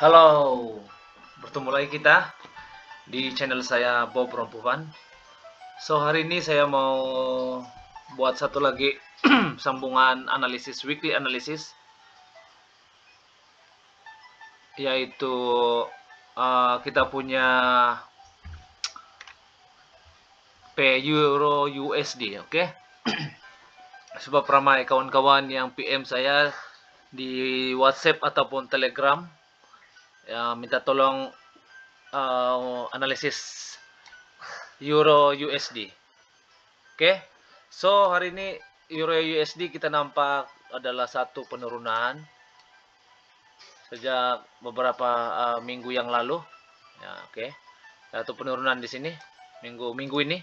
Halo, bertemu lagi kita di channel saya Bob Rompuvan. So hari ini saya mau buat satu lagi sambungan analisis, weekly analysis, yaitu kita punya Euro USD, oke? Sebab ramai kawan-kawan yang PM saya di WhatsApp ataupun Telegram, ya, minta tolong analisis Euro USD. Oke, so hari ini Euro USD kita nampak adalah satu penurunan sejak beberapa minggu yang lalu. Ya, oke, satu penurunan di sini minggu ini.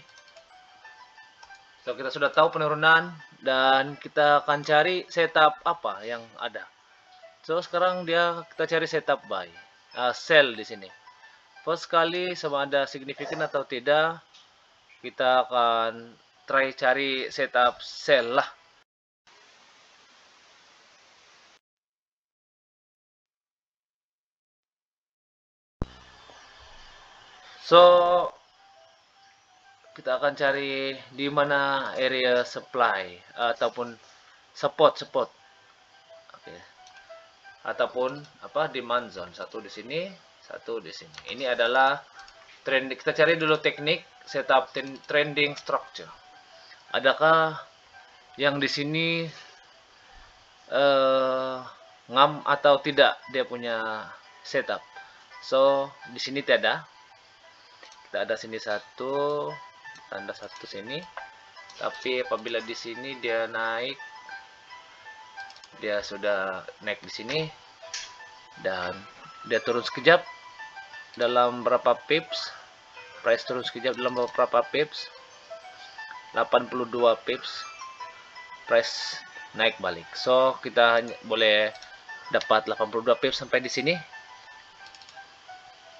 So kita sudah tahu penurunan dan kita akan cari setup apa yang ada. So sekarang kita cari setup buy, sell di sini. First kali sama ada signifikan atau tidak, kita akan try cari setup sell lah. So kita akan cari di mana area supply ataupun support. Oke. Ataupun demand zone, satu di sini, satu di sini. Ini adalah trend. Kita cari dulu teknik setup trending structure. Adakah yang di sini ngam atau tidak dia punya setup? So di sini tidak. Kita ada sini satu, tanda satu sini. Tapi apabila di sini dia naik, dia sudah naik di sini dan dia turun sekejap dalam berapa pips, price turun sekejap dalam beberapa pips, 82 pips, price naik balik. So kita boleh dapat 82 pips sampai di sini.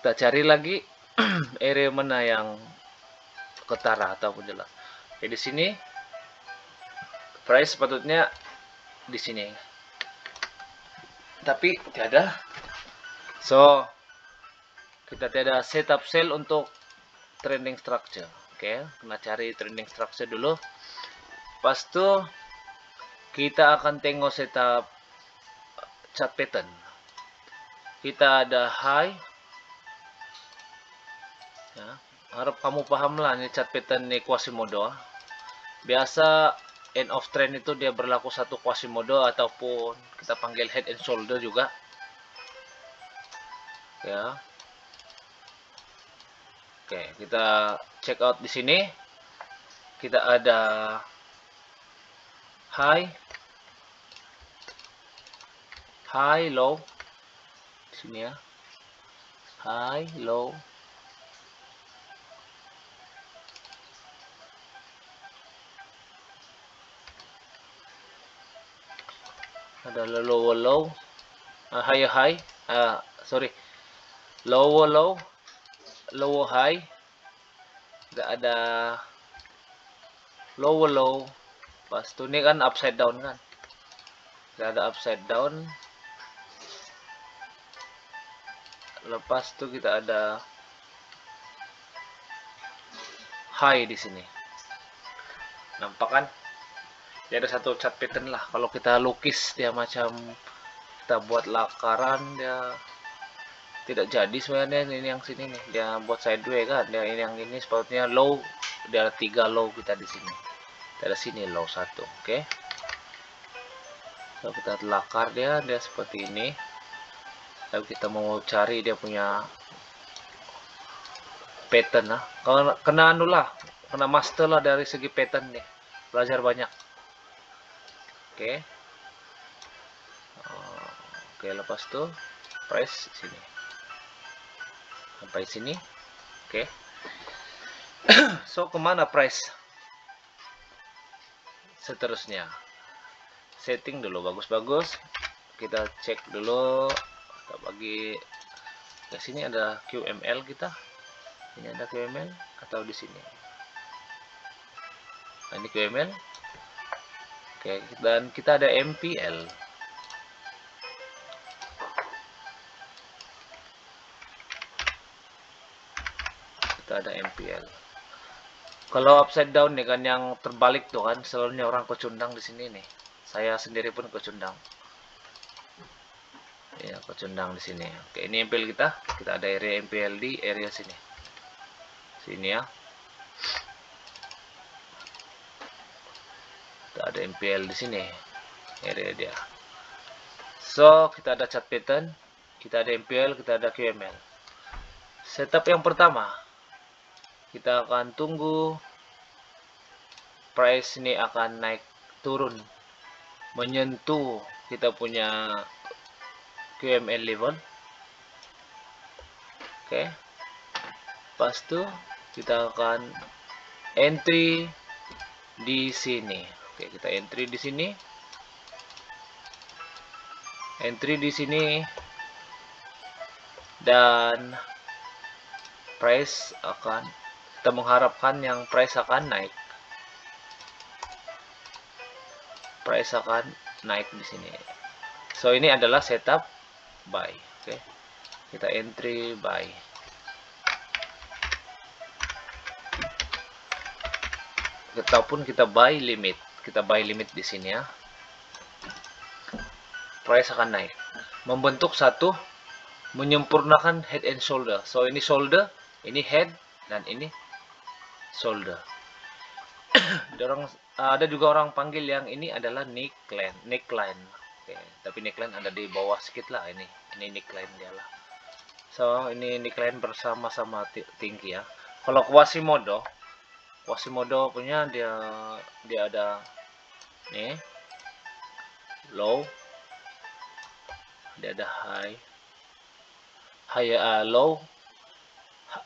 Kita cari lagi area mana yang ketara ataupun jelas. Di sini price sepatutnya di sini, tapi tidak. So kita tidak setup sell untuk trending structure. Oke, kena cari trending structure dulu. Pas itu kita akan tengok setup chart pattern. Kita ada high. Ya, harap kamu paham lah, ini chart pattern ini Quasimodo. Biasa end of trend itu dia berlaku satu Quasimodo ataupun kita panggil head and shoulder juga. Ya. Oke, kita check out di sini. Kita ada high, low. Di sini ya. High, low. Ada lower low, higher high, sorry, lower low, lower high. Tidak ada lower low. Pas itu ini kan upside down kan, tidak ada upside down. Lepas itu kita ada high di sini. Nampak kan? Dia ada satu chart pattern lah. Kalau kita lukis dia macam kita buat lakaran, dia tidak jadi sebenarnya. Ini yang sini nih, dia buat sideways kan. Dia ini yang ini sepatutnya low. Dia ada 3 low kita di sini. Kita ada sini low 1, oke. So kita lakar dia seperti ini. Lalu kita mau cari dia punya pattern lah. Kalau kena anu lah, kena master lah dari segi pattern nih. Belajar banyak. Oke. Oke, lepas tuh price sini. Sampai sini. Oke. So kemana price? Seterusnya. Setting dulu bagus-bagus. Kita cek dulu. Kita bagi ke sini ada QML kita. Ini ada QML atau di sini. Nah, ini QML. Oke, dan kita ada MPL. kita ada MPL. Kalau upside down nih kan yang terbalik tuh kan, selalunya orang kecundang di sini nih. Saya sendiri pun kecundang. Ya, kecundang di sini. Oke, ini MPL kita. Kita ada area MPL di area sini. Sini ya. Kita ada MPL di sini. Area dia. So, kita ada chart pattern, kita ada MPL, kita ada QML. Setup yang pertama, kita akan tunggu price ini akan naik turun menyentuh kita punya QML level. Oke. Pas itu kita akan entry di sini. Oke, kita entry di sini. Entry di sini dan price akan, kita mengharapkan yang price akan naik. Price akan naik di sini. So ini adalah setup buy. Oke. Kita entry buy. Ataupun kita buy limit. Kita buy limit di sini ya. Price akan naik, membentuk satu, menyempurnakan head and shoulder. So ini shoulder, ini head, dan ini shoulder. Ada juga orang panggil yang ini adalah neckline. Oke, tapi neckline ada di bawah sedikit lah ini neckline dia lah. So ini neckline bersama-sama tinggi ya. Kalau Quasimodo punya dia ada nih low. Dia ada low,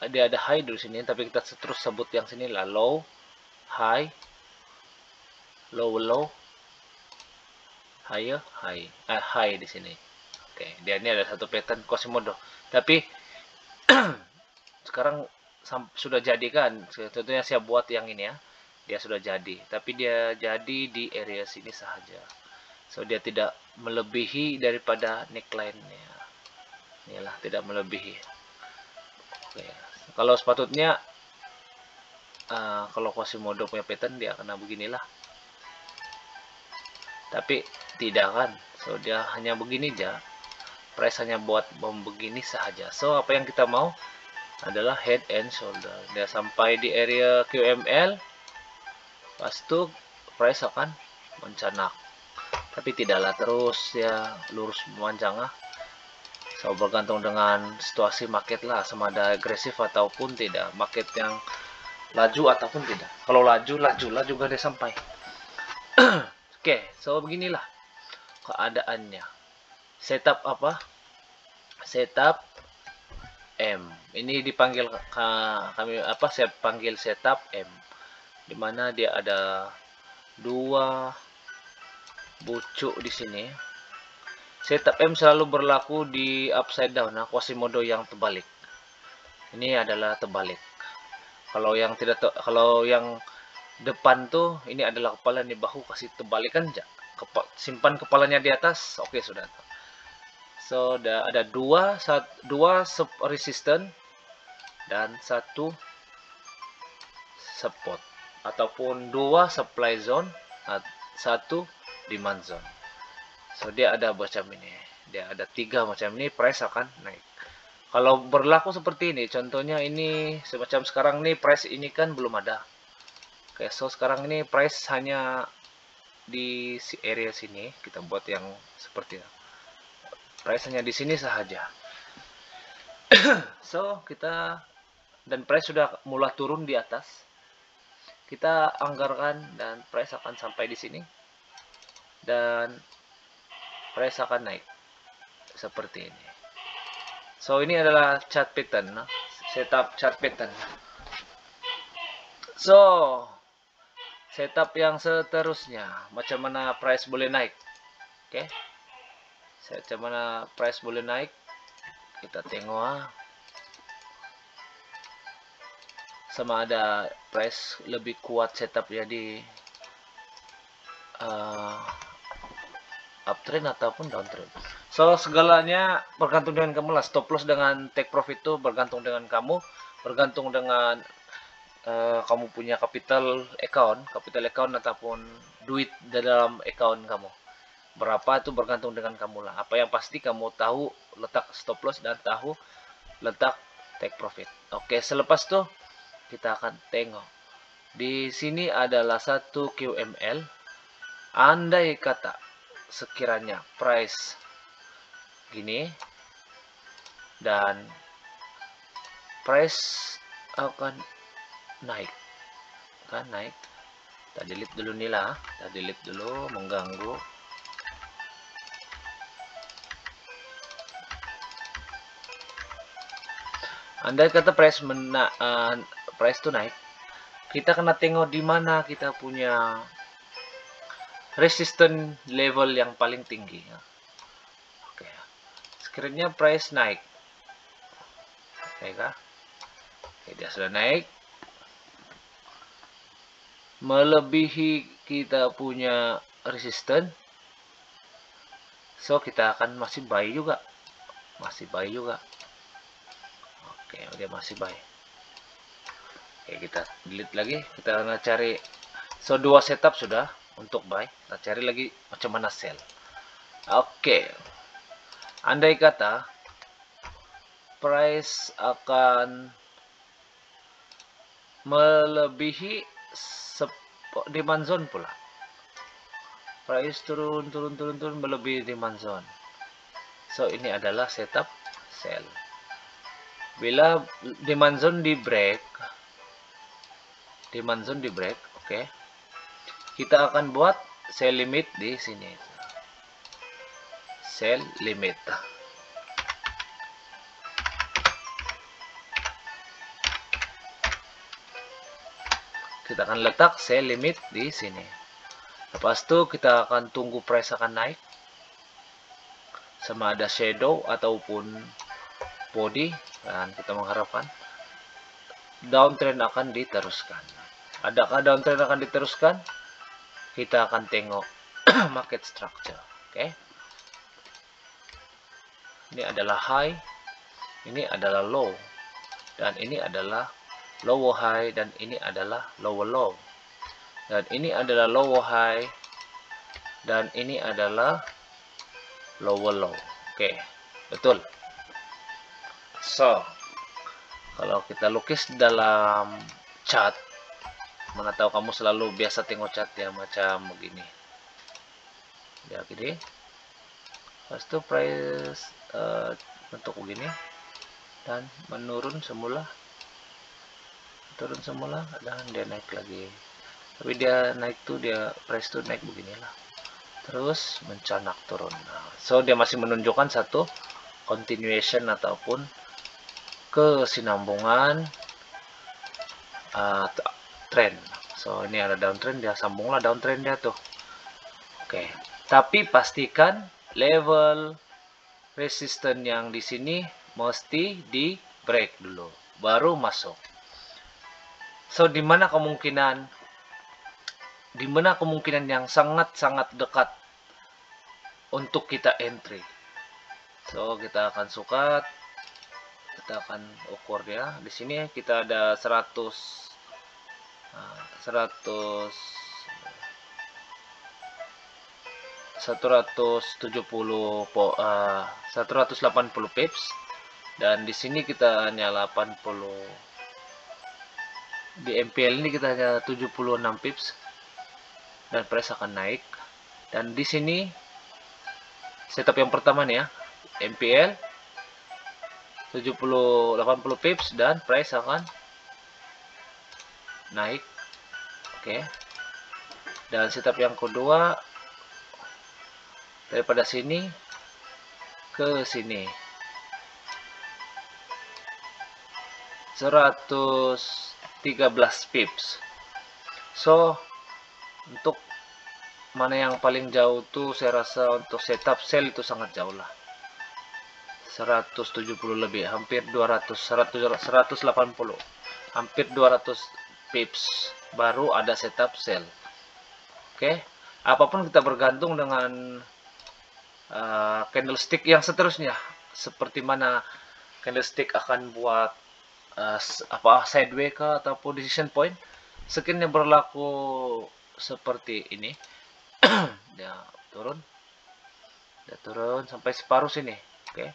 dia ada high di sini, tapi kita terus sebut yang sini lah low, high, low, high di sini. Oke, dia ini ada satu pattern Quasimodo. Tapi sekarang sudah jadi kan, tentunya saya buat yang ini ya. Dia sudah jadi, tapi dia jadi di area sini saja. So dia tidak melebihi daripada neckline-nya. Inilah, tidak melebihi. Oke. Kalau sepatutnya kalau Quasimodo punya pattern dia kena beginilah. Tapi tidak kan. So dia hanya begini aja. Price hanya buat begini saja. So apa yang kita mau adalah head and shoulder. Dia sampai di area QML. Pas itu price akan mencanak. Tapi tidaklah terus ya lurus memanjang lah. So bergantung dengan situasi market lah, sama ada agresif ataupun tidak, market yang laju ataupun tidak. Kalau laju lah juga dia sampai. Oke, so beginilah keadaannya. Setup apa? Setup M. Ini dipanggil saya panggil setup M. Dimana dia ada dua bucuk di sini. Setup M selalu berlaku di upside down, Quasimodo yang terbalik. Ini adalah terbalik. Kalau yang kalau yang depan tuh ini adalah kepala, ini bahu, kasih terbalikan aja. Simpan kepalanya di atas. Oke, sudah. So ada dua sub resistance dan satu support, ataupun dua supply zone, satu demand zone. So dia ada macam ini, dia ada tiga macam ini, price akan naik. Kalau berlaku seperti ini, contohnya ini semacam sekarang nih, price ini kan belum ada. Oke, so sekarang ini price hanya di area sini, kita buat yang seperti ini. Price hanya di sini saja. So kita, dan price sudah mulai turun di atas. Kita anggarkan dan price akan sampai di sini. Dan price akan naik seperti ini. So ini adalah chart pattern, setup chart pattern. So setup yang seterusnya, macam mana price boleh naik. Oke, macam mana price boleh naik, kita tengok sama ada price lebih kuat setupnya di uptrend ataupun downtrend. So segalanya bergantung dengan kamu lah. Stop loss dengan take profit itu bergantung dengan kamu. bergantung dengan kamu punya capital account ataupun duit dalam account kamu. Berapa itu bergantung dengan kamu lah. Apa yang pasti kamu tahu letak stop loss dan tahu letak take profit. Oke, selepas itu kita akan tengok. Di sini adalah satu QML. Andai kata sekiranya price gini dan price akan naik, kan naik. Kita delete dulu nih lah, kita delete dulu, mengganggu. Andai kata price itu naik, kita kena tengok di mana kita punya resistance level yang paling tinggi. Oke, sekiranya price naik, oke kah? Oke, dia sudah naik, melebihi kita punya resistance, so kita akan masih buy juga, oke, dia masih buy. Oke, kita delete lagi, kita akan cari, so 2 setup sudah untuk buy, kita cari lagi macam mana sell. Oke, andai kata price akan melebihi demand zone pula, price turun melebihi demand zone, so ini adalah setup sell. Bila demand zone di break, oke, kita akan buat sell limit di sini, sell limit. Kita akan letak sell limit di sini. Lepas itu kita akan tunggu price akan naik, sama ada shadow ataupun body, dan kita mengharapkan downtrend akan diteruskan. Adakah downtrend akan diteruskan? Kita akan tengok market structure. Oke, ini adalah high, ini adalah low, dan ini adalah lower high, dan ini adalah lower low, dan ini adalah lower high, dan ini adalah lower low. Oke, betul. So, kalau kita lukis dalam chart, mana tahu kamu selalu biasa tengok chart ya, macam begini ya, gini. Pas itu price bentuk begini dan menurun semula, turun semula, dan dia naik lagi. Tapi dia naik tuh, dia price tuh naik beginilah, terus mencanak turun. Nah, so dia masih menunjukkan satu continuation ataupun kesinambungan trend. So ini ada downtrend, dia sambunglah downtrend dia tuh. Oke, tapi pastikan level resistance yang di sini mesti di break dulu, baru masuk. So di mana kemungkinan yang sangat-sangat dekat untuk kita entry. So kita akan sukat, kita akan ukur dia. Di sini kita ada 170 pips, dan di sini kita hanya 80, di MPL ini kita hanya 76 pips, dan price akan naik. Dan di sini setup yang pertama nih ya, MPL 80 pips dan price akan naik. Oke. Dan setup yang kedua daripada sini ke sini 113 pips. So untuk mana yang paling jauh tuh, saya rasa untuk setup sell itu sangat jauh lah, 170 lebih, hampir 200, 180, hampir 200 pips baru ada setup sell. Oke, apapun kita bergantung dengan candlestick yang seterusnya, seperti mana candlestick akan buat sideways kah ataupun decision point, skinnya berlaku seperti ini. Dia turun sampai separuh sini. Oke.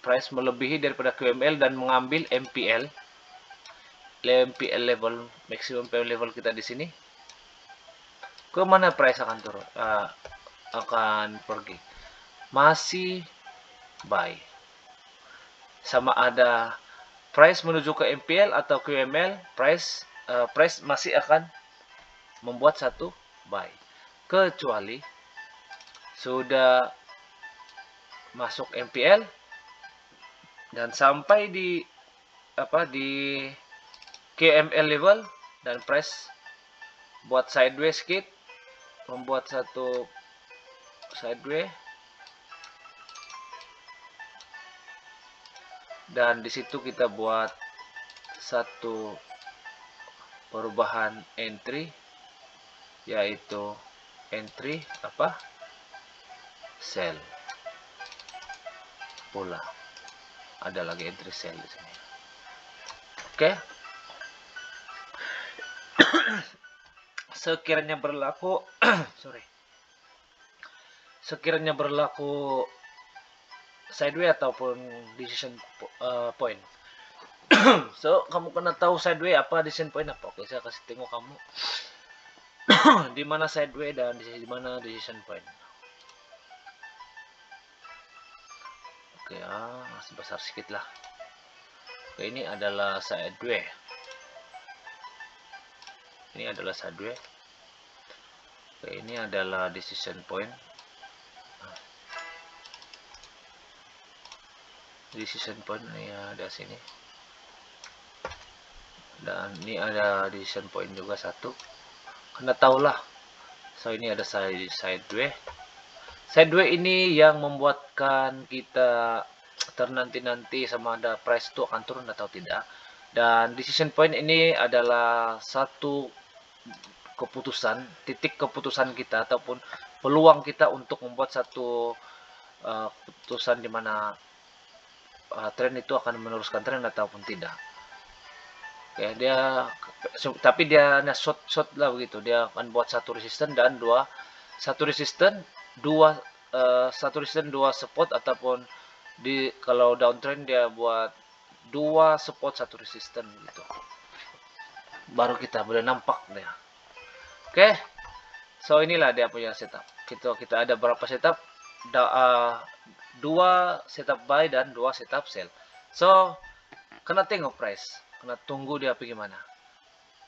Price melebihi daripada QML dan mengambil MPL level, maximum level kita di sini. Ke mana price akan turun? Akan pergi. Masih buy. Sama ada price menuju ke MPL atau QML, price masih akan membuat satu buy. Kecuali sudah masuk MPL dan sampai di QML level dan price buat sideways sedikit, membuat satu sideways, dan di situ kita buat satu perubahan entry, yaitu entry sell. Pula ada lagi entry sell di sini. Oke. Sekiranya berlaku sekiranya berlaku sideways ataupun decision point. So, kamu kena tahu sideways apa, decision point apa. Oke, saya kasih tengok kamu di mana sideways dan di mana decision point. Oke, masih besar sedikit lah. Oke, ini adalah sideways. Ini adalah sideways. Oke, ini adalah decision point. Decision point ini ada sini. Dan ini ada decision point juga satu. Kena tahulah. So, ini ada sideways. Sideways ini yang membuatkan kita ternanti-nanti sama ada price itu akan turun atau tidak. Dan decision point ini adalah satu keputusan, titik keputusan kita ataupun peluang kita untuk membuat satu keputusan di mana tren itu akan meneruskan tren ataupun tidak. Ya, tapi dia short lah begitu. Dia akan buat satu resisten dan satu resisten dua support, ataupun kalau downtrend dia buat dua support satu resisten gitu. Baru kita boleh nampak dia. Oke. So, inilah dia punya setup. Kita ada berapa setup? Dua setup buy dan dua setup sell. So, kena tengok price. Kena tunggu dia bagaimana.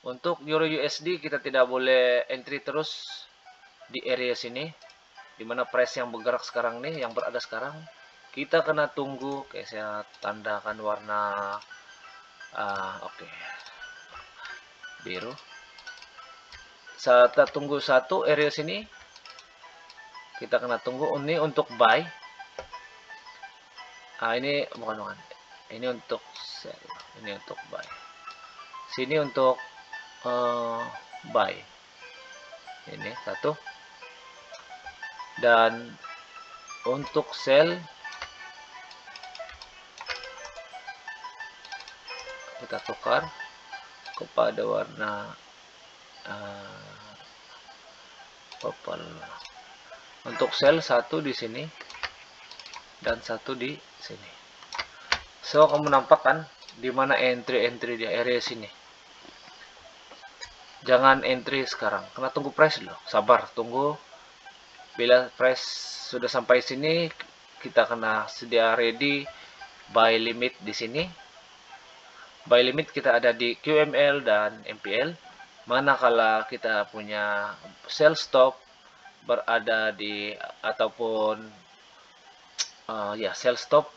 Untuk Euro USD kita tidak boleh entry terus di area sini, dimana price yang bergerak sekarang nih, yang berada sekarang. Kita kena tunggu. Oke, saya tandakan warna oke, biru. Kita tunggu satu area sini. Kita kena tunggu ini untuk buy. Ini bukan. Ini untuk sell. Ini untuk buy. Sini untuk buy. Ini satu. Dan untuk sell kita tukar kepada warna purple. Untuk sell satu di sini dan satu di sini. So, kamu nampak kan di mana entry di area sini. Jangan entry sekarang, kena tunggu price dulu. Sabar, tunggu. Bila price sudah sampai sini, kita kena sedia ready buy limit di sini. Buy limit kita ada di QML dan MPL. Manakala kita punya sell stop berada di ataupun sell stop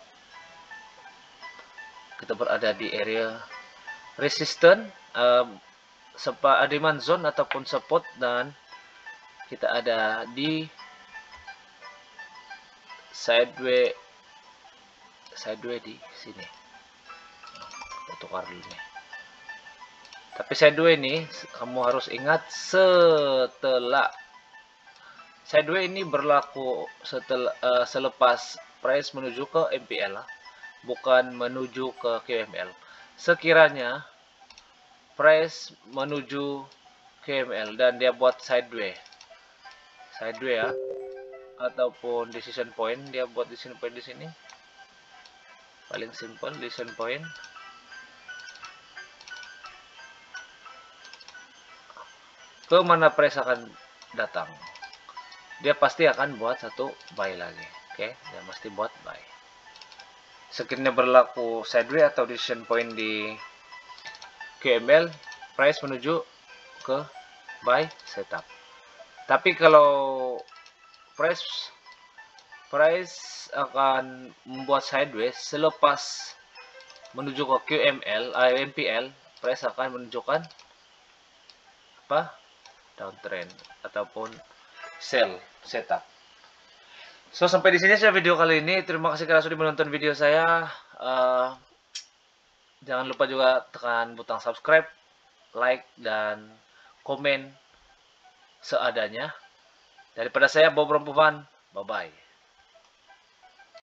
kita berada di area resistance, demand zone ataupun support, dan kita ada di sideways di sini. Tukar dulu nih. Tapi sideways ini kamu harus ingat, setelah sideways ini berlaku selepas price menuju ke MPL, bukan menuju ke QML. sekiranya price menuju QML dan dia buat sideways ya, ataupun decision point, dia buat decision point di sini, paling simple decision point. Ke mana price akan datang? Dia pasti akan buat satu buy lagi. Oke, dia mesti buat buy. Sekiranya berlaku sideways atau decision point di QML, price menuju ke buy setup. Tapi kalau price akan membuat sideways selepas menuju ke QML, MPL, price akan menunjukkan apa? Downtrend ataupun sell setup. So sampai di sini saja video kali ini. Terima kasih karena sudah menonton video saya. Jangan lupa juga tekan butang subscribe, like, dan komen seadanya. Daripada saya, Bob Rompuvan. Bye-bye.